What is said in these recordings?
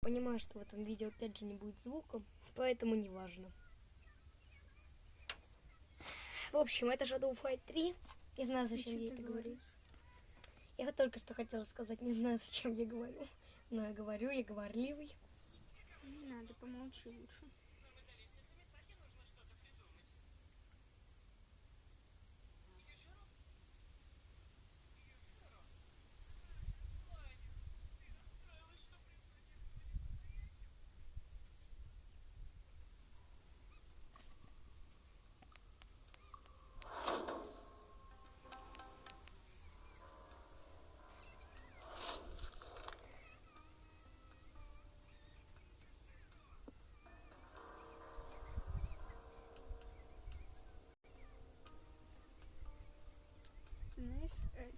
понимаю, что в этом видео опять же не будет звука, поэтому не важно. В общем, это Shadow Fight 3. Не знаю, зачем я это говорю. Я только что хотела сказать, не знаю, зачем я говорю. Но я говорю, я говорливый. Не надо, помолчи лучше. Знаешь,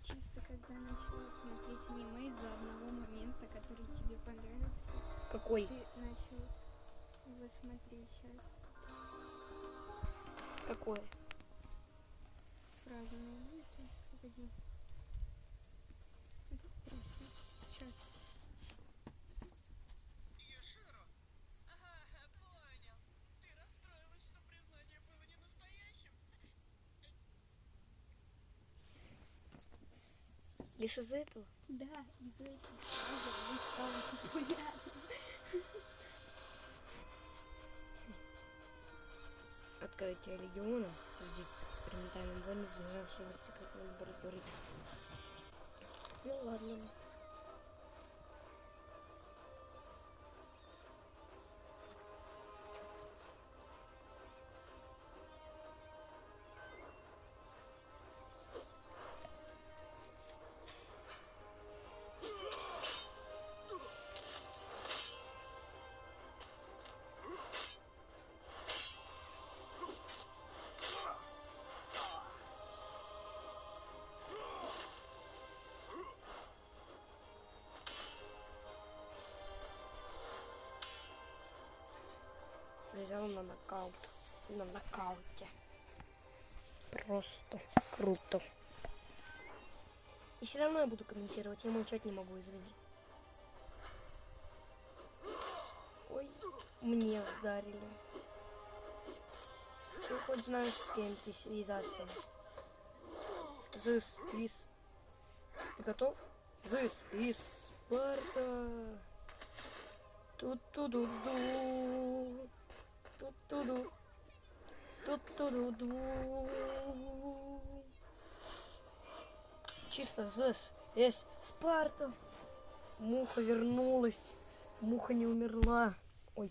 чисто когда начала смотреть аниме из-за одного момента, который тебе понравился, Какой? ты начал его смотреть сейчас. Какой? Фразу на минуту. Погоди. Это просто. Сейчас. Юширо? Ага, понял. Ты расстроилась, что признание было не настоящим? Лишь из-за этого? Да, из-за этого фраза не стала популярной. Открытие легиона связать с экспериментальным войной, взлежавшего в секретной лаборатории. Ну ладно. Взял на нокаут. На нокауте. Просто круто. И все равно я буду комментировать. Я молчать не могу, извини. Ой, мне ударили. Ты хоть знаешь, с кем ты связаться? Зыс, Ис. Ты готов? Зыс, Ис, Спарта. Тут-ту-ду-ду. Тут-ту-ду. Тут-ту-ду-ду. Чисто Зыс, Ис, Спарта. Муха вернулась. Муха не умерла. Ой.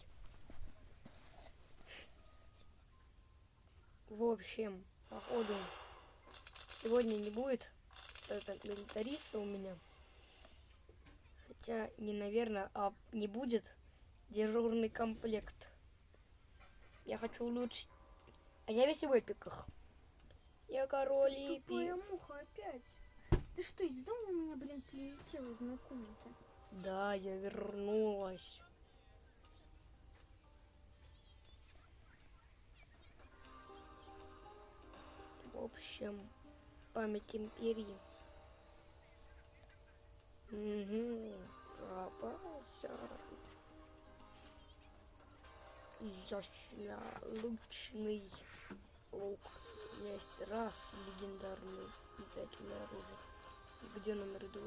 В общем, походу, сегодня не будет милитариста у меня. Хотя не наверное, а не будет дежурный комплект. Я хочу улучшить. А я весь в эпиках. Я король эпик. Тупая муха опять. Ты что, из дома у меня, блин, прилетела из моей комнаты? Да, я вернулась. В общем, память империи. Угу, попался. Изящно-лучный лук. У меня есть раз легендарный метательное оружие. Где номер 2?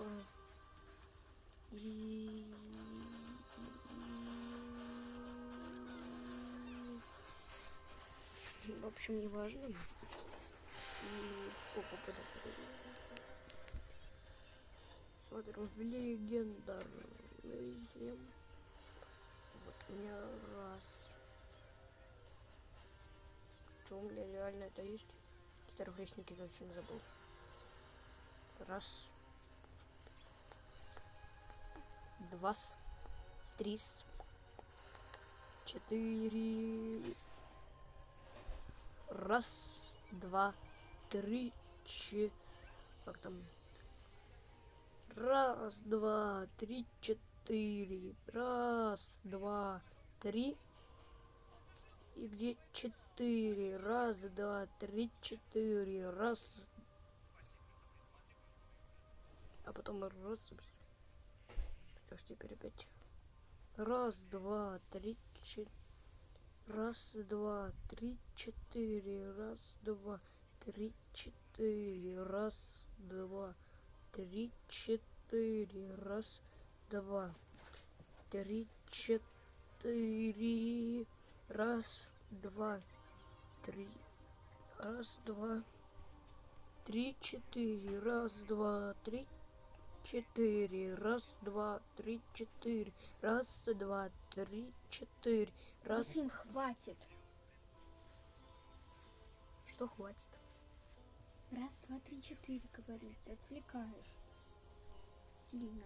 И... В общем, не важно. Смотрим в легендарные. Вот у меня раз. Что у меня реально это есть? Старохрестники точно забыл. Раз. Два. Три. 4. Раз, два, три, как там? Раз, два, три, 4. Раз, два, три. И где 4? Раз, два, три, 4. Раз. А потом раз. Что ж теперь опять? Раз, два, три, четыре. Раз, два, три, четыре. Раз, два, три, четыре. Раз, два, три, четыре. Раз, два, три, четыре. Раз, два, три. Раз, два, три, четыре. Раз, два, три, четыре. Раз, два, три, четыре. Раз, два, три, четыре. Раз. Афин, хватит. Что хватит? Раз, два, три, четыре говорить. Ты отвлекаешь. Сильно.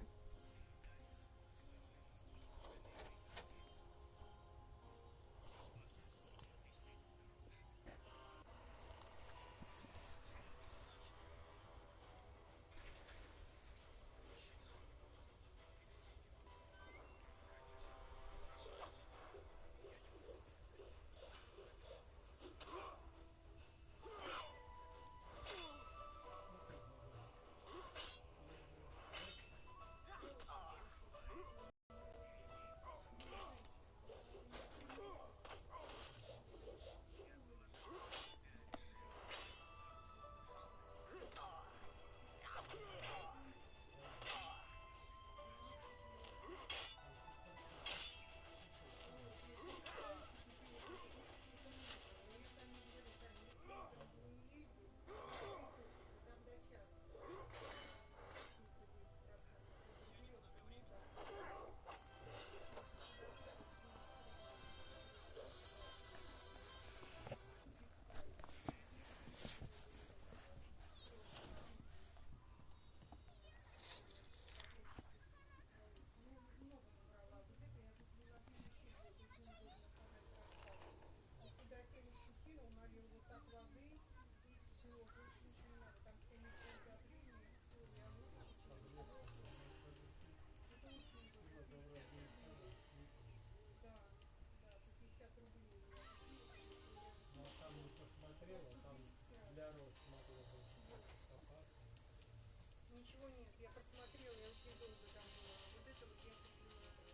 Ничего нет, я посмотрела, я очень долго там была. Вот это вот я купила туда.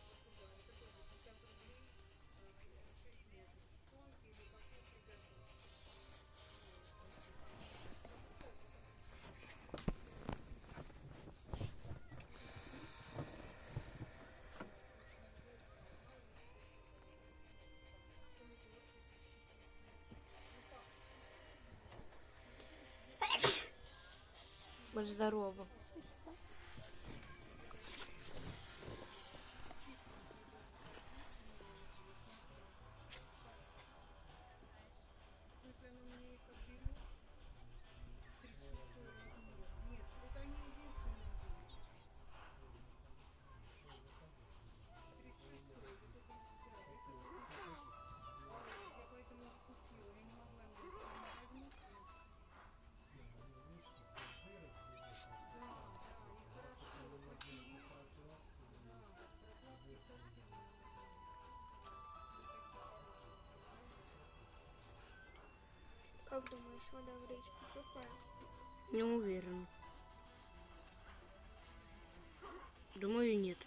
Это тоже 50 рублей, 6 метров. Тонкий или какой пригодится. Будь здорова. Если она мне их отберет, 36 размер. Нет, это они единственные были. 36, это только, да, это вот я поэтому их купила. Я не могла мне возьму. Да, и хорошо, матерись. Да, прокладки совсем не нужны. Как думаешь, вода в речке теплая? Не уверен. Думаю, нет.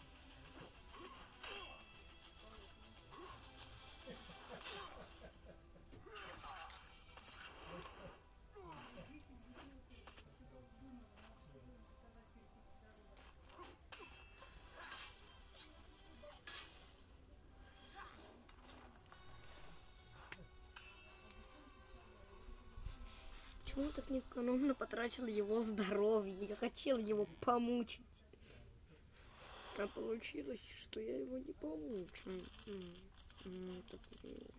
Почему я так неэкономно потратил его здоровье? Я хотел его помучить. А получилось, что я его не помучу. Так вот.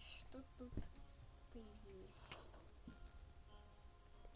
что тут появилось?